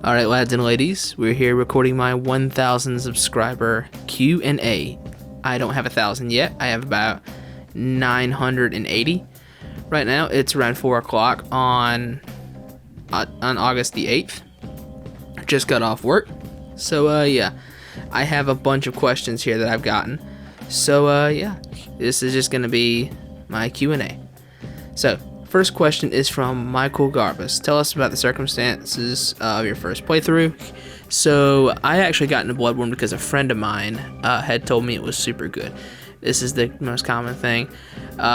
Alright, lads and ladies, we're here recording my 1,000 subscriber Q&A. I don't have 1,000 yet. I have about 980. Right now, it's around 4 o'clock on August the 8th. Just got off work. So, yeah, I have a bunch of questions here that I've gotten. So, yeah, this is just going to be my Q&A. So, first question is from Michael Garbus. Tell us about the circumstances of your first playthrough. So, I actually got into Bloodborne because a friend of mine had told me it was super good. This is the most common thing.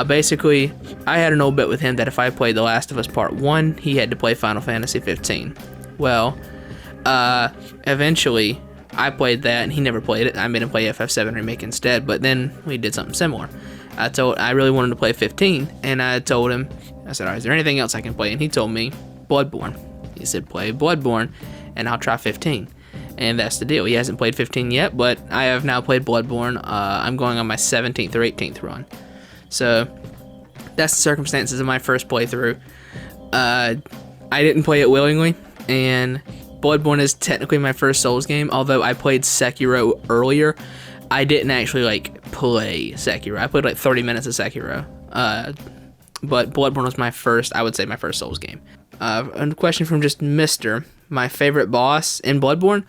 Basically, I had an old bet with him that if I played The Last of Us Part 1, he had to play Final Fantasy 15. Well, eventually, I played that, and he never played it. I made him play FF7 Remake instead, but then we did something similar. I really wanted to play 15, and I told him, I said, "All right, is there anything else I can play?" And he told me, Bloodborne. He said, "Play Bloodborne, and I'll try 15." And that's the deal. He hasn't played 15 yet, but I have now played Bloodborne. I'm going on my 17th or 18th run. So, that's the circumstances of my first playthrough. I didn't play it willingly, and Bloodborne is technically my first Souls game, although I played Sekiro earlier. I didn't actually, play Sekiro. I played, 30 minutes of Sekiro. But Bloodborne was my first Souls game. A question from just Mr. My favorite boss in Bloodborne?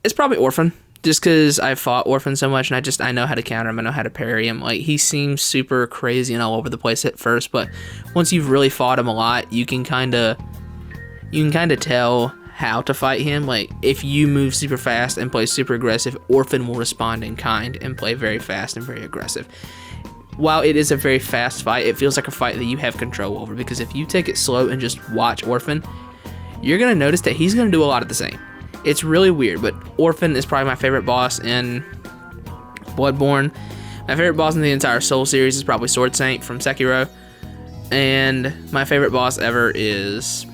It's probably Orphan. Just because I fought Orphan so much, and I know how to counter him, I know how to parry him. He seems super crazy and all over the place at first, but once you've really fought him a lot, you can kind of tell how to fight him. If you move super fast and play super aggressive, Orphan will respond in kind and play very fast and very aggressive. While it is a very fast fight, it feels like a fight that you have control over, because if you take it slow and just watch Orphan, you're going to notice that he's going to do a lot of the same. It's really weird, but Orphan is probably my favorite boss in Bloodborne. My favorite boss in the entire Soul series is probably Sword Saint from Sekiro. And my favorite boss ever is...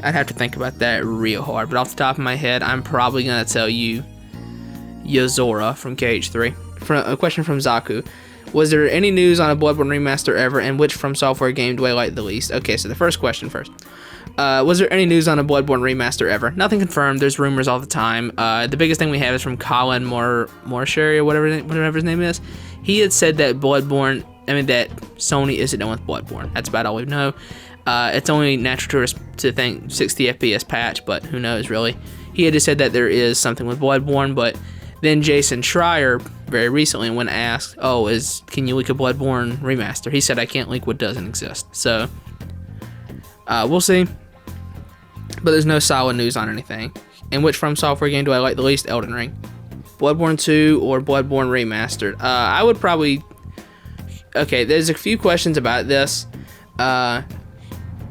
I'd have to think about that real hard, but off the top of my head, I'm probably going to tell you Yozora from KH3. A question from Zaku. Was there any news on a Bloodborne remaster ever, and which FromSoftware game do I like the least? Okay, so the first question first. Was there any news on a Bloodborne remaster ever? Nothing confirmed. There's rumors all the time. The biggest thing we have is from Colin Morsheri or whatever his name is. He had said that that Sony isn't done with Bloodborne. That's about all we know. It's only natural to think 60 FPS patch, but who knows, really. He had just said that there is something with Bloodborne, but then Jason Schreier, very recently, when asked, can you leak a Bloodborne remaster? He said, I can't leak what doesn't exist. So, we'll see. But there's no solid news on anything. And which FromSoftware game do I like the least? Elden Ring. Bloodborne 2 or Bloodborne Remastered? I would probably... Okay, there's a few questions about this. I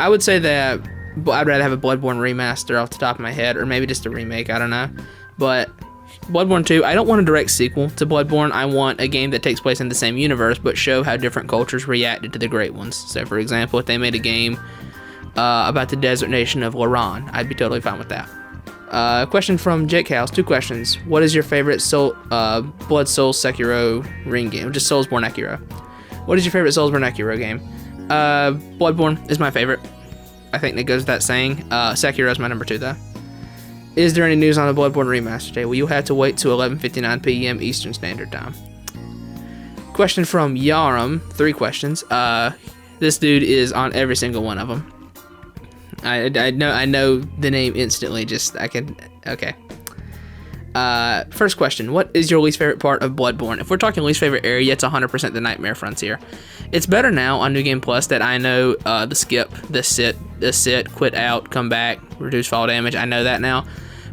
would say that I'd rather have a Bloodborne remaster off the top of my head, or maybe just a remake, I don't know. But Bloodborne 2, I don't want a direct sequel to Bloodborne. I want a game that takes place in the same universe, but show how different cultures reacted to the great ones. So, for example, if they made a game about the desert nation of Loran, I'd be totally fine with that. Question from Jake House, 2 questions. What is your favorite Blood Souls Sekiro ring game? Just Soulsborne Sekiro. What is your favorite Soulsborne Sekiro game? Bloodborne is my favorite. I think that goes without saying. Sekiro is my number 2, though. Is there any news on a Bloodborne remaster day? Well, you'll have to wait till 11:59 p.m. Eastern Standard Time. Question from Yarum. 3 questions. This dude is on every single one of them. I know the name instantly. Okay. First question. What is your least favorite part of Bloodborne? If we're talking least favorite area, it's 100% the Nightmare Frontier. It's better now on New Game Plus that I know the skip, the sit, quit out, come back, reduce fall damage. I know that now.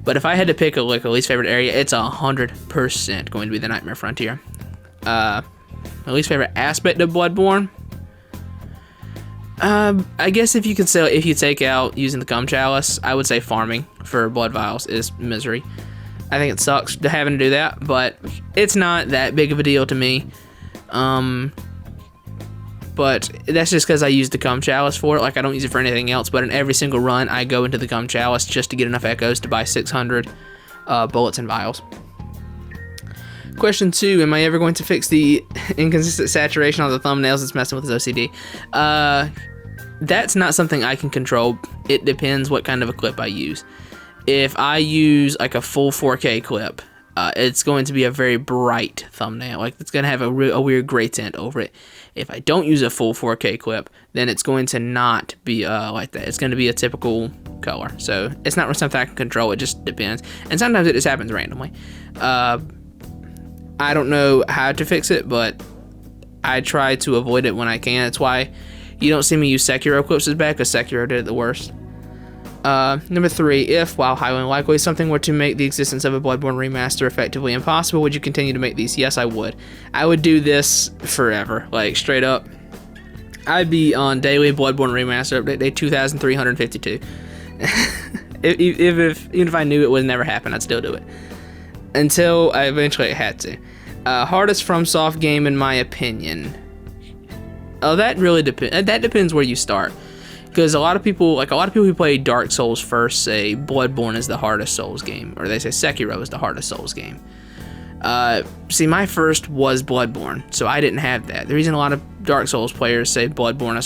But if I had to pick a least favorite area, it's 100% going to be the Nightmare Frontier. My least favorite aspect of Bloodborne? I guess if you take out using the Cum Chalice, I would say farming for blood vials is misery. I think it sucks to having to do that, but it's not that big of a deal to me. But that's just because I use the Cum Chalice for it. I don't use it for anything else, but in every single run, I go into the Cum Chalice just to get enough echoes to buy 600 bullets and vials. Question 2, am I ever going to fix the inconsistent saturation on the thumbnails that's messing with his OCD? That's not something I can control. it depends what kind of a clip I use. If I use like a full 4K clip, it's going to be a very bright thumbnail. Like it's going to have a weird gray tint over it. If I don't use a full 4K clip, then it's going to not be like that. It's going to be a typical color. So it's not something I can control. It just depends. And sometimes it just happens randomly. I don't know how to fix it, but I try to avoid it when I can. That's why you don't see me use Sekiro clips as bad, because Sekiro did it the worst. Number 3, if, while highly unlikely, something were to make the existence of a Bloodborne remaster effectively impossible, would you continue to make these? Yes, I would. I would do this forever, like straight up. I'd be on daily Bloodborne remaster update day 2352. Even if I knew it would never happen, I'd still do it until I eventually had to. Hardest FromSoft game in my opinion. Oh, that really depends. That depends where you start. Because a lot of people who play Dark Souls first say Bloodborne is the hardest Souls game, or they say Sekiro is the hardest Souls game. See, my first was Bloodborne, so I didn't have that. The reason a lot of Dark Souls players say Bloodborne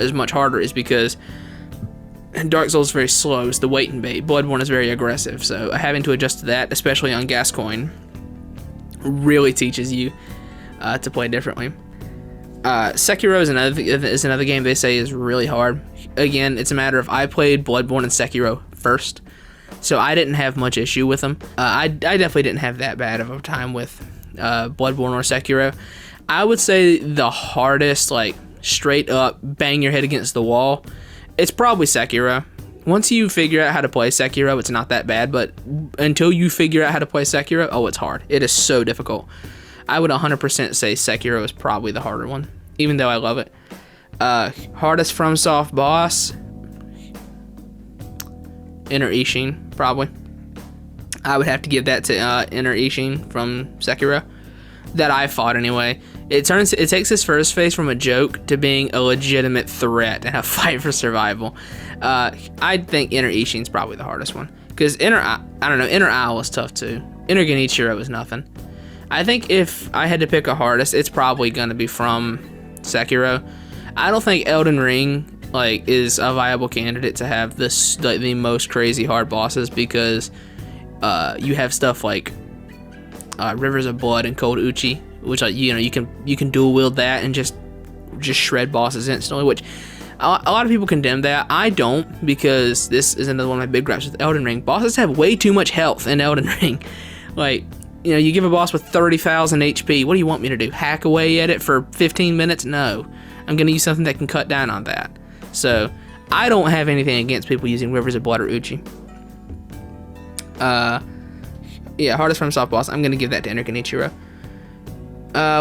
is much harder is because Dark Souls is very slow. It's the wait and bait. Bloodborne is very aggressive, so having to adjust to that, especially on Gascoigne, really teaches you to play differently. Sekiro is another game they say is really hard. Again, it's a matter of I played Bloodborne and Sekiro first, so I didn't have much issue with them. I definitely didn't have that bad of a time with Bloodborne or Sekiro. I would say the hardest, like straight up bang your head against the wall, it's probably Sekiro. Once you figure out how to play Sekiro, it's not that bad, but until you figure out how to play Sekiro, oh, it's hard. It is so difficult. I would 100% say Sekiro is probably the harder one, even though I love it. Hardest FromSoft boss, Inner Ishin, probably. I would have to give that to Inner Ishin from Sekiro, that I fought anyway. It takes his first phase from a joke to being a legitimate threat and a fight for survival. I think Inner Ishin's probably the hardest one, because Inner Isle is tough too. Inner Genichiro is nothing. I think if I had to pick a hardest, it's probably gonna be from Sekiro. I don't think Elden Ring is a viable candidate to have this the most crazy hard bosses, because you have stuff like Rivers of Blood and Cold Uchi, which you can dual wield that and just shred bosses instantly, which a lot of people condemn that. I don't, because this is another one of my big gripes with Elden Ring. Bosses have way too much health in Elden Ring. You give a boss with 30,000 HP. What do you want me to do? Hack away at it for 15 minutes? No. I'm going to use something that can cut down on that. So, I don't have anything against people using Rivers of Blood or Uchi. Hardest FromSoft boss. I'm going to give that to Inner Genichiro.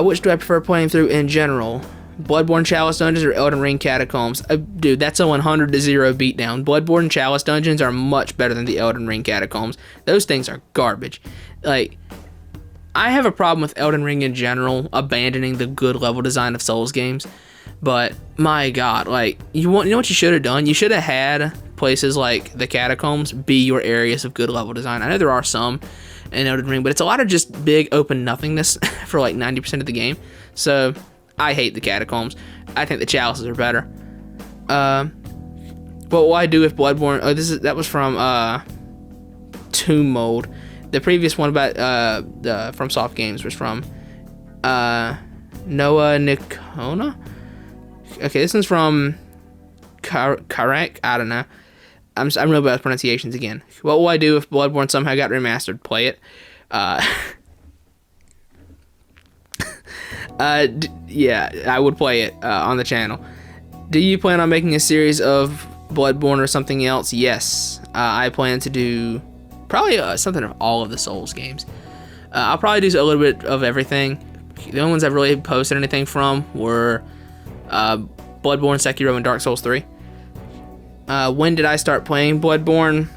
Which do I prefer playing through in general? Bloodborne Chalice Dungeons or Elden Ring Catacombs? Dude, that's a 100-0 beatdown. Bloodborne Chalice Dungeons are much better than the Elden Ring Catacombs. Those things are garbage. I have a problem with Elden Ring in general, abandoning the good level design of Souls games. But, my god, you know what you should have done? You should have had places like the Catacombs be your areas of good level design. I know there are some in Elden Ring, but it's a lot of just big open nothingness for 90% of the game. So, I hate the Catacombs. I think the Chalices are better. What will I do with Bloodborne? Oh, that was from Tomb Mold. The previous one about the FromSoft games was from Noah Nikona. Okay, this one's from Karak. I don't know. I'm real bad with pronunciations again. What will I do if Bloodborne somehow got remastered? Play it. Yeah, I would play it on the channel. Do you plan on making a series of Bloodborne or something else? Yes, I plan to do probably something of all of the Souls games. I'll probably do a little bit of everything. The only ones I've really posted anything from were Bloodborne, Sekiro, and Dark Souls 3. When did I start playing Bloodborne?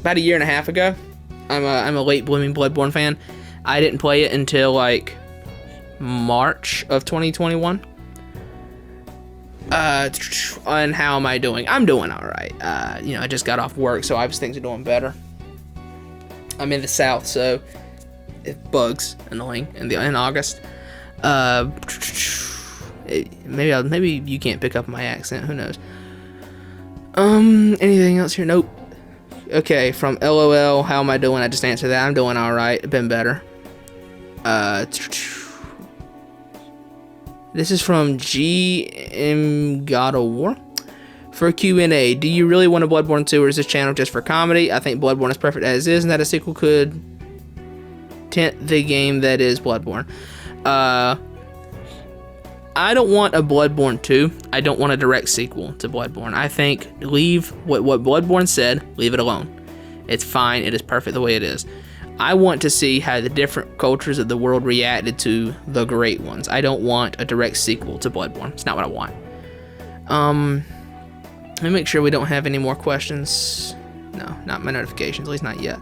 About a year and a half ago. I'm a late blooming Bloodborne fan. I didn't play it until March of 2021. And how am I doing? I'm doing alright. I just got off work, so obviously things are doing better. I'm in the South, so it bugs annoying in August. Maybe you can't pick up my accent. Who knows? Anything else here? Nope. Okay, from LOL, how am I doing? I just answered that. I'm doing alright. Been better. This is from GM God of War. For Q&A, do you really want a Bloodborne 2 or is this channel just for comedy? I think Bloodborne is perfect as is and that a sequel could tent the game that is Bloodborne. I don't want a Bloodborne 2. I don't want a direct sequel to Bloodborne. I think leave what Bloodborne said, leave it alone. It's fine. It is perfect the way it is. I want to see how the different cultures of the world reacted to the great ones. I don't want a direct sequel to Bloodborne. It's not what I want. Let me make sure we don't have any more questions. No, not my notifications, at least not yet.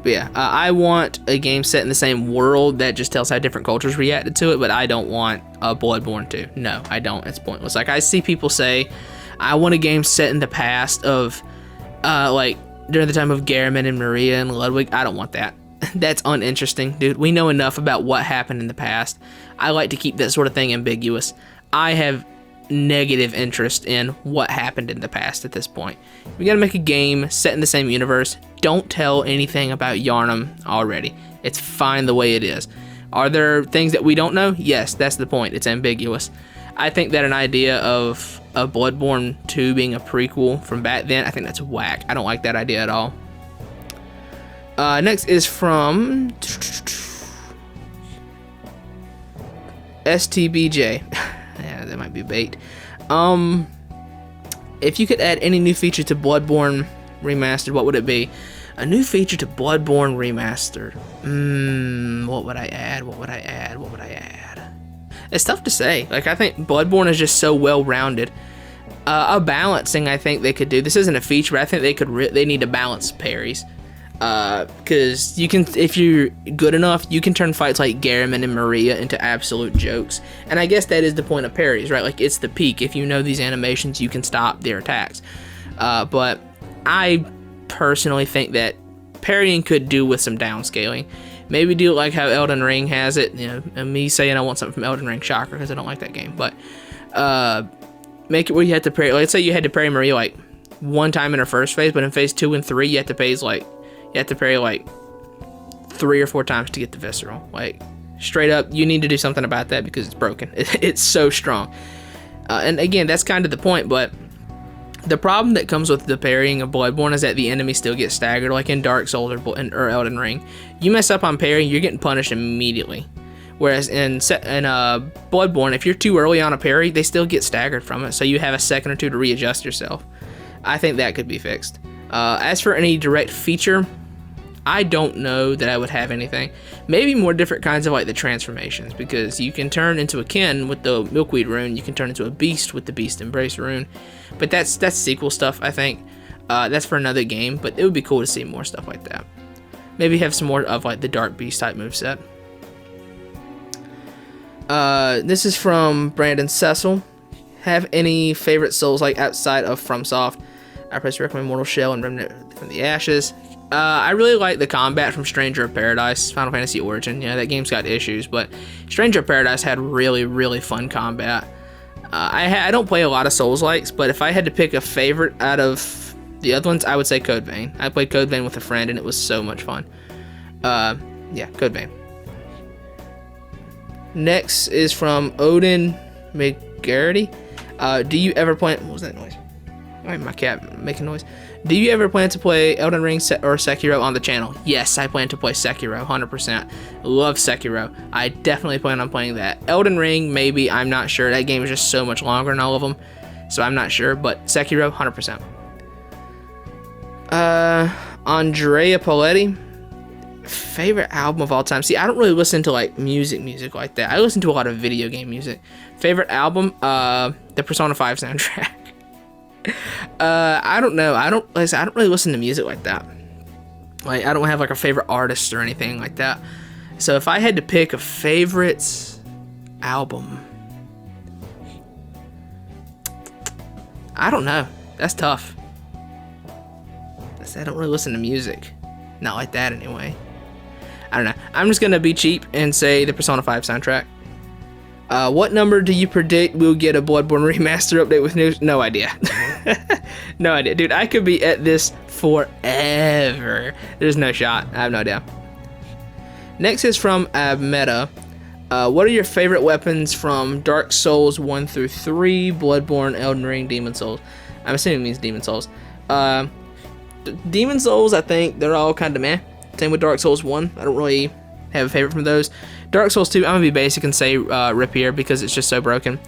But yeah, I want a game set in the same world that just tells how different cultures reacted to it, but I don't want a Bloodborne 2. No, I don't. It's pointless. Like, I see people say, I want a game set in the past of, like, during the time of Gehrman and Maria and Ludwig. I don't want that. That's uninteresting, dude. We know enough about what happened in the past. I like to keep that sort of thing ambiguous. I have negative interest in what happened in the past at this point. We gotta make a game set in the same universe. Don't tell anything about Yharnam already. It's fine the way it is. Are there things that we don't know? Yes, that's the point. It's ambiguous. I think that an idea of a Bloodborne 2 being a prequel from back then, I think that's whack. I don't like that idea at all. Next is from STBJ. Yeah, that might be bait. If you could add any new feature to Bloodborne Remastered, what would it be? A new feature to Bloodborne Remastered. What would I add? What would I add? What would I add? It's tough to say. Like, I think Bloodborne is just so well-rounded. A balancing, I think they could do. This isn't a feature, but I think they need to balance parries. Because you can, if you're good enough, you can turn fights like Gehrman and Maria into absolute jokes. And I guess that is the point of parries, right? Like, it's the peak. If you know these animations, you can stop their attacks. But I personally think that parrying could do with some downscaling. Maybe do it like how Elden Ring has it. You know, and me saying I want something from Elden Ring, shocker, because I don't like that game. But make it where you have to parry. Let's say you had to parry Maria like one time in her first phase, but in phase 2 and 3, you have to parry like 3 or 4 times to get the visceral. Like, straight up, you need to do something about that because it's broken. It's so strong. And again, that's kind of the point, but the problem that comes with the parrying of Bloodborne is that the enemy still gets staggered, like in Dark Souls or Elden Ring. You mess up on parrying, you're getting punished immediately. Whereas in Bloodborne, if you're too early on a parry, they still get staggered from it, so you have a second or two to readjust yourself. I think that could be fixed. As for any direct feature, I don't know that I would have anything. Maybe more different kinds of like the transformations, because you can turn into a kin with the Milkweed rune, you can turn into a beast with the Beast Embrace rune, but that's sequel stuff, I think. That's for another game, but it would be cool to see more stuff like that. Maybe have some more of like the Dark Beast type moveset. This is from Brandon Cecil. Have any favorite Souls like outside of FromSoft? I personally recommend Mortal Shell and Remnant from the Ashes. I really like the combat from Stranger of Paradise, Final Fantasy Origin. Yeah, that game's got issues, but Stranger of Paradise had really, really fun combat. I don't play a lot of Souls-likes, but if I had to pick a favorite out of the other ones, I would say Code Vein. I played Code Vein with a friend, and it was so much fun. Yeah, Code Vein. Next is from Odin McGarity. Do you ever plan... What was that noise? Why my cat making noise? Do you ever plan to play Elden Ring or Sekiro on the channel? Yes, I plan to play Sekiro, 100%. Love Sekiro. I definitely plan on playing that. Elden Ring, maybe, I'm not sure. That game is just so much longer than all of them, so I'm not sure, but Sekiro, 100%. Andrea Poletti. Favorite album of all time? See, I don't really listen to like music like that. I listen to a lot of video game music. Favorite album? The Persona 5 soundtrack. I don't know. I don't really listen to music like that. Like, I don't have like a favorite artist or anything like that. So if I had to pick a favorite album, I don't know. That's tough. I don't really listen to music. Not like that anyway. I don't know. I'm just gonna be cheap and say the Persona 5 soundtrack. What number do you predict we'll get a Bloodborne remaster update with news? No idea. No idea, dude. I could be at this forever. There's no shot. I have no idea. Next is from Abmeta. What are your favorite weapons from Dark Souls 1 through 3, Bloodborne, Elden Ring, Demon Souls? I'm assuming it means Demon Souls. Demon Souls, I think they're all kind of meh. Same with Dark Souls 1. I don't really have a favorite from those. Dark Souls 2, I'm going to be basic and say Rapier because it's just so broken.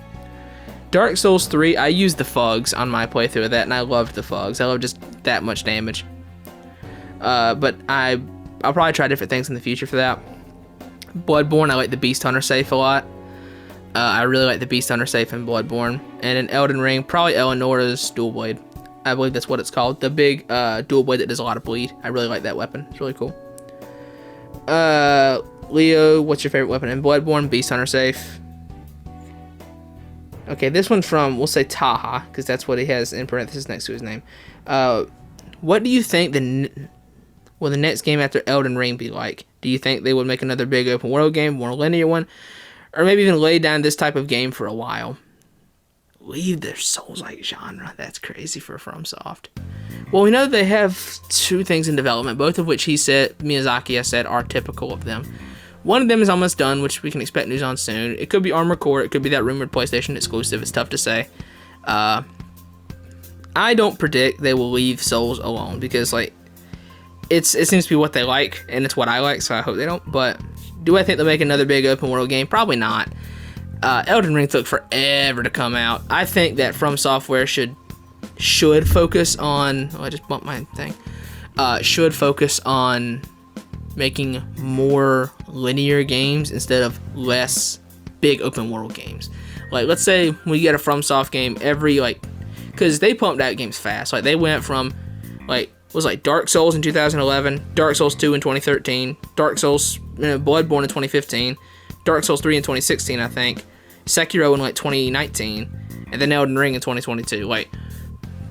Dark Souls 3, I used the Fugs on my playthrough of that, and I loved the Fugs. I love just that much damage. But I'll probably try different things in the future for that. Bloodborne, I like the Beast Hunter safe a lot. I really like the Beast Hunter safe in Bloodborne. And in Elden Ring, probably Eleonora's Dual Blade. I believe that's what it's called. The big dual blade that does a lot of bleed. I really like that weapon. It's really cool. Leo, what's your favorite weapon in Bloodborne? Beast Hunter safe. Okay, this one's from, we'll say Taha, because that's what he has in parentheses next to his name. What do you think will the next game after Elden Ring be like? Do you think they would make another big open world game, more linear one, or maybe even lay down this type of game for a while? Leave their Souls-like genre. That's crazy for FromSoft. Well, we know they have 2 things in development, both of which Miyazaki has said are typical of them. One of them is almost done, which we can expect news on soon. It could be Armored Core. It could be that rumored PlayStation exclusive. It's tough to say. I don't predict they will leave Souls alone because, like, it seems to be what they like, and it's what I like, so I hope they don't. But do I think they'll make another big open world game? Probably not. Elden Ring took forever to come out. I think that FromSoftware should focus on... Oh, I just bumped my thing. Should focus on making more linear games instead of less big open world games. Like, let's say we get a FromSoft game every, like... Because they pumped out games fast. Like, they went from, like... was like Dark Souls in 2011, Dark Souls 2 in 2013, Dark Souls Bloodborne in 2015, Dark Souls 3 in 2016, I think, Sekiro in like 2019, and then Elden Ring in 2022. Like,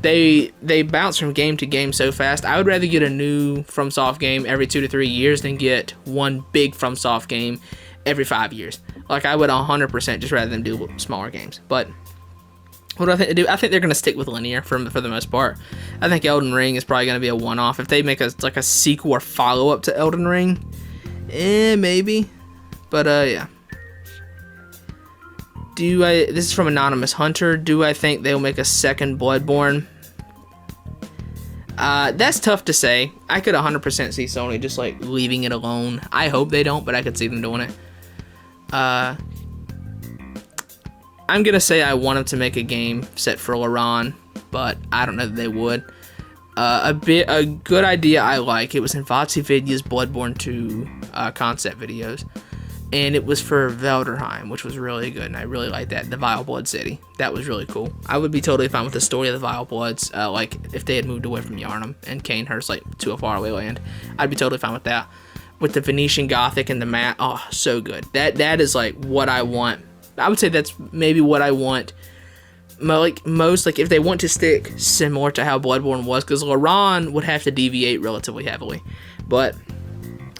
they bounce from game to game so fast. I would rather get a new FromSoft game every 2 to 3 years than get one big FromSoft game every 5 years. Like, I would 100% just rather than do smaller games. But what do I think they do? I think they're going to stick with linear for the most part. I think Elden Ring is probably going to be a one-off. If they make a sequel or follow-up to Elden Ring, maybe. But, yeah. This is from Anonymous Hunter. Do I think they'll make a second Bloodborne? That's tough to say. I could 100% see Sony just, like, leaving it alone. I hope they don't, but I could see them doing it. I'm going to say I want them to make a game set for Laran, but I don't know that they would. A good idea I like, it was in VotziVidia's Bloodborne 2 concept videos, and it was for Veldheim, which was really good, and I really liked that, the Vile Blood City. That was really cool. I would be totally fine with the story of the Vile Bloods, like if they had moved away from Yharnam and Cainhurst, like to a faraway land. I'd be totally fine with that. With the Venetian Gothic and the map, oh, so good. That is like what I want. I would say that's maybe what I want most, like if they want to stick similar to how Bloodborne was, because Laran would have to deviate relatively heavily. But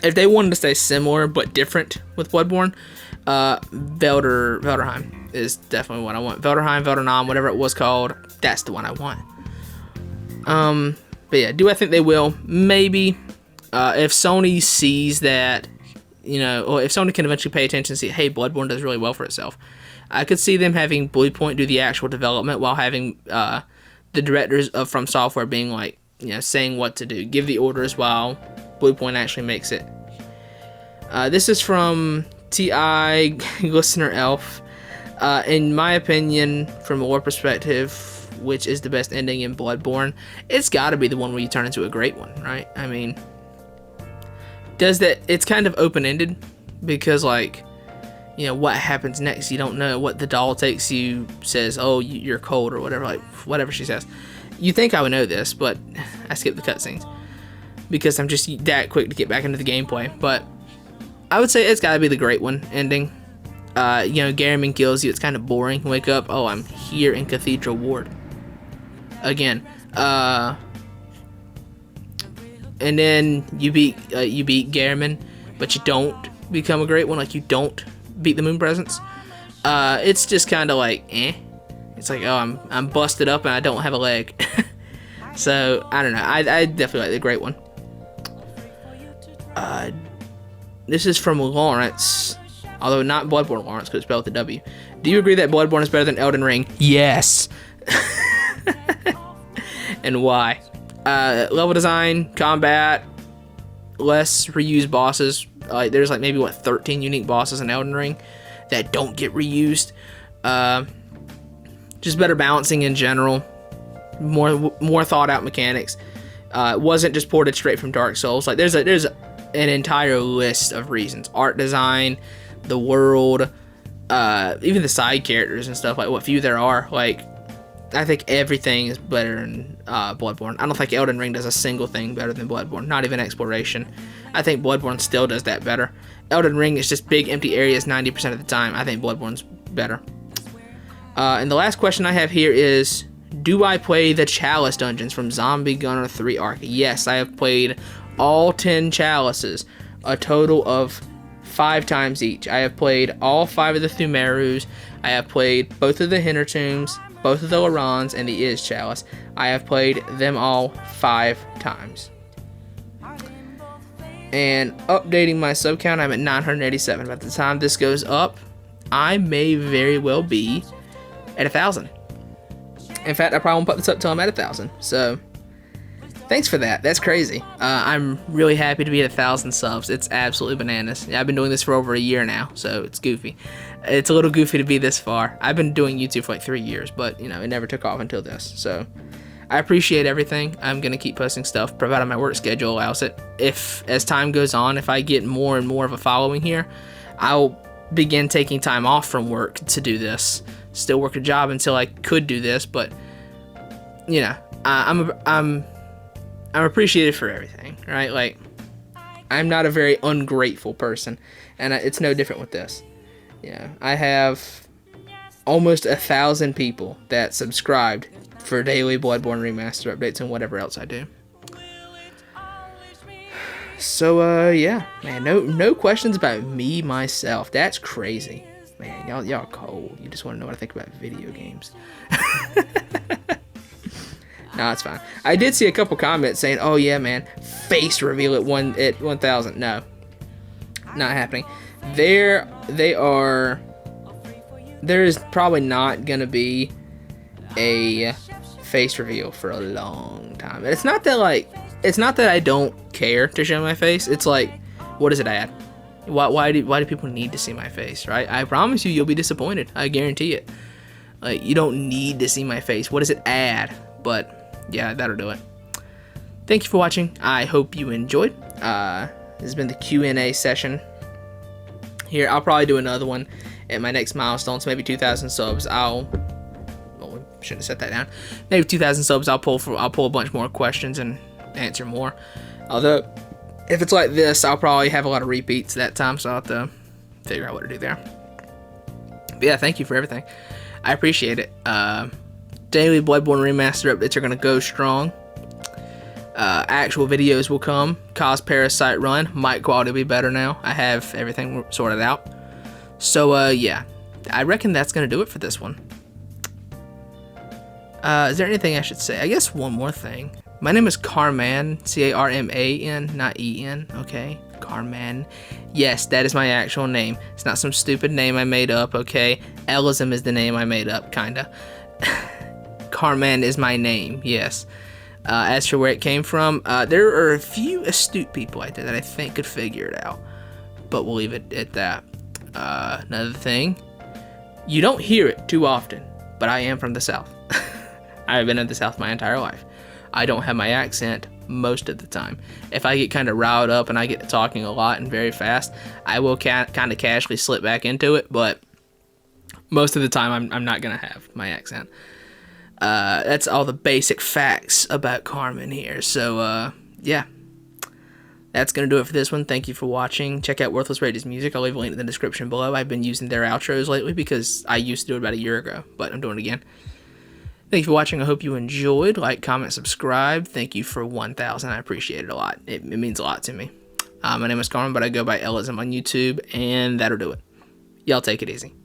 if they wanted to stay similar but different with Bloodborne, Veldheim is definitely what I want. Veldheim, whatever it was called, that's the one I want. But yeah, do I think they will? Maybe. If Sony sees that, or if Sony can eventually pay attention and see, hey, Bloodborne does really well for itself, I could see them having Bluepoint do the actual development while having the directors of FromSoftware being like, saying what to do, give the orders while Bluepoint actually makes it. This is from T.I. Listener Elf. In my opinion, from a lore perspective, which is the best ending in Bloodborne, it's got to be the one where you turn into a great one, right? I mean, it's kind of open-ended because, like, what happens next, you don't know. What the doll takes you, says, oh, you're cold, or whatever, like, whatever she says. You think I would know this, but I skip the cutscenes because I'm just that quick to get back into the gameplay. But I would say it's got to be the great one ending. Garamond kills you, it's kind of boring. Wake up, oh, I'm here in Cathedral Ward again. And then you beat Garamond, but you don't become a great one. Like, you don't beat the Moon Presence. It's just kind of like, it's It's like, oh, I'm busted up and I don't have a leg. So I don't know. I definitely like the Great One. This is from Lawrence, although not Bloodborne Lawrence because it's spelled with a W. Do you agree that Bloodborne is better than Elden Ring? Yes. And why? Level design, combat, less reused bosses. There's like maybe 13 unique bosses in Elden Ring that don't get reused. Just better balancing in general. More thought out mechanics. It wasn't just ported straight from Dark Souls. Like there's an entire list of reasons. Art design, the world, even the side characters and stuff, like what few there are. Like I think everything is better in Bloodborne. I don't think Elden Ring does a single thing better than Bloodborne, not even exploration. I think Bloodborne still does that better. Elden Ring is just big empty areas 90% of the time. I think Bloodborne's better. And the last question I have here is, do I play the Chalice dungeons from Zombie Gunner 3 Arc? Yes, I have played all 10 Chalices, a total of 5 times each. I have played all 5 of the Thumerus. I have played both of the Hintertombs, both of the Lorans, and the Is Chalice. I have played them all 5 times. And updating my sub count, I'm at 987. By the time this goes up, I may very well be at 1,000. In fact, I probably won't put this up till I'm at 1,000. So, thanks for that. That's crazy. I'm really happy to be at 1,000 subs. It's absolutely bananas. I've been doing this for over a year now, so it's goofy. It's a little goofy to be this far. I've been doing YouTube for like 3 years, but you know, it never took off until this. So, I appreciate everything. I'm gonna keep posting stuff, provided my work schedule allows it. If as time goes on, if I get more and more of a following here, I'll begin taking time off from work to do this. Still work a job until I could do this, but you know, I'm appreciated for everything, right? Like, I'm not a very ungrateful person, and it's no different with this. Yeah, I have almost 1,000 people that subscribed for daily Bloodborne Remaster updates and whatever else I do. So, yeah, man, no questions about me, myself. That's crazy. Man, y'all cold. You just want to know what I think about video games. No, it's fine. I did see a couple comments saying, "Oh yeah, man, face reveal at 1,000." No, not happening. There is probably not gonna be a face reveal for a long time. And it's not that I don't care to show my face. It's like, what does it add? Why do people need to see my face, right? I promise you'll be disappointed. I guarantee it. Like, you don't need to see my face. What does it add? But yeah, that'll do it. Thank you for watching. I hope you enjoyed. This has been the Q&A session here. I'll probably do another one at my next milestone, so maybe 2,000 subs. Shouldn't have set that down. Maybe 2,000 subs. I'll pull a bunch more questions and answer more. Although, if it's like this, I'll probably have a lot of repeats that time, so I'll have to figure out what to do there. But yeah, thank you for everything. I appreciate it. Daily Bloodborne Remaster updates are going to go strong. Actual videos will come. Cause Parasite run. Mic quality will be better now. I have everything sorted out. So, yeah. I reckon that's going to do it for this one. Is there anything I should say? I guess one more thing. My name is Carman, C-A-R-M-A-N, not E-N, okay? Carman. Yes, that is my actual name. It's not some stupid name I made up, okay? Elism is the name I made up, kinda. Carman is my name, yes. As for where it came from, there are a few astute people out there that I think could figure it out. But we'll leave it at that. Another thing, you don't hear it too often, but I am from the South. I've been in the South my entire life. I don't have my accent most of the time. If I get kind of riled up and I get to talking a lot and very fast, I will kind of casually slip back into it, but most of the time I'm not going to have my accent. That's all the basic facts about Carmen here. So, yeah. That's going to do it for this one. Thank you for watching. Check out Worthless Rage's music. I'll leave a link in the description below. I've been using their outros lately because I used to do it about a year ago, but I'm doing it again. Thank you for watching. I hope you enjoyed. Like, comment, subscribe. Thank you for 1,000. I appreciate it a lot. It means a lot to me. My name is Carmen, but I go by Elism on YouTube, and that'll do it. Y'all take it easy.